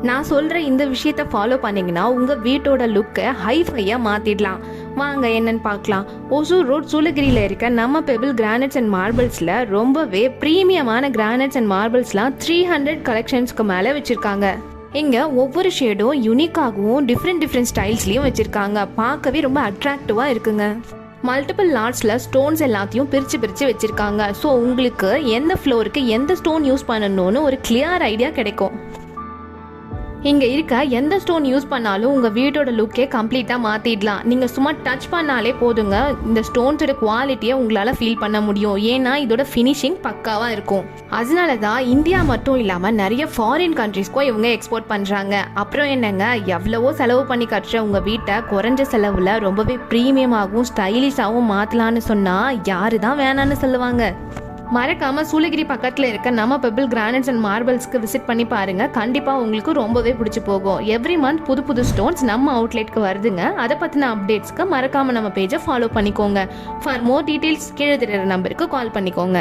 நான் சொல்கிற இந்த விஷயத்தை ஃபாலோ பண்ணிங்கன்னா உங்கள் வீட்டோட லுக்கை ஹைஃபையாக மாற்றிடலாம். வாங்க என்னன்னு பார்க்கலாம். ஒசூர் ரோட் சூளகிரியில் இருக்க நம்ம பெபிள் கிரானைட்ஸ் அண்ட் மார்பிள்ஸில் ரொம்பவே ப்ரீமியமான கிரானைட்ஸ் அண்ட் மார்பிள்ஸ்லாம் 300 கலெக்ஷன்ஸ்க்கு மேலே வச்சுருக்காங்க. இங்கே ஒவ்வொரு ஷேடும் யூனிக்காகவும் டிஃப்ரெண்ட் ஸ்டைல்ஸ்லையும் வச்சுருக்காங்க. பார்க்கவே ரொம்ப அட்ராக்டிவாக இருக்குங்க. மல்டிபிள் லாட்ஸில் ஸ்டோன்ஸ் எல்லாத்தையும் பிரித்து வச்சுருக்காங்க. ஸோ உங்களுக்கு எந்த ஃப்ளோருக்கு எந்த ஸ்டோன் யூஸ் பண்ணணும்னு ஒரு கிளியர் ஐடியா கிடைக்கும். இங்கே இருக்க எந்த ஸ்டோன் யூஸ் பண்ணாலும் உங்கள் வீட்டோட லுக்கே கம்ப்ளீட்டாக மாற்றிடலாம். நீங்கள் சும்மா டச் பண்ணாலே போதுங்க, இந்த ஸ்டோன்ஸோட குவாலிட்டியை உங்களால் ஃபீல் பண்ண முடியும். ஏன்னா இதோட ஃபினிஷிங் பக்காவாக இருக்கும். அதனால தான் இந்தியா மட்டும் இல்லாமல் நிறைய ஃபாரின் கண்ட்ரீஸ்க்கும் இவங்க எக்ஸ்போர்ட் பண்ணுறாங்க. அப்புறம் என்னங்க, எவ்வளவோ செலவு பண்ணி கட்டுற உங்கள் வீட்டை குறைஞ்ச செலவில் ரொம்பவே ப்ரீமியமாகவும் ஸ்டைலிஷாகவும் மாற்றலான்னு சொன்னால் யாரு தான் வேணான்னு சொல்லுவாங்க. மறக்காம சூளகிரி பக்கத்தில் இருக்க நம்ம பெபிள் கிரானைட்ஸ் அண்ட் மார்பிள்ஸ்க்கு விசிட் பண்ணி பாருங்க. கண்டிப்பாக உங்களுக்கு ரொம்பவே பிடிச்சி போகும். எவ்ரி மந்த் புது ஸ்டோன்ஸ் நம்ம அவுட்லெட்க்கு வருதுங்க. அதை பற்றின அப்டேட்ஸ்க்கு மறக்காம நம்ம பேஜை ஃபாலோ பண்ணிக்கோங்க. ஃபார் மோர் டீட்டெயில்ஸ் கீழே தெரியுற நம்பருக்கு கால் பண்ணிக்கோங்க.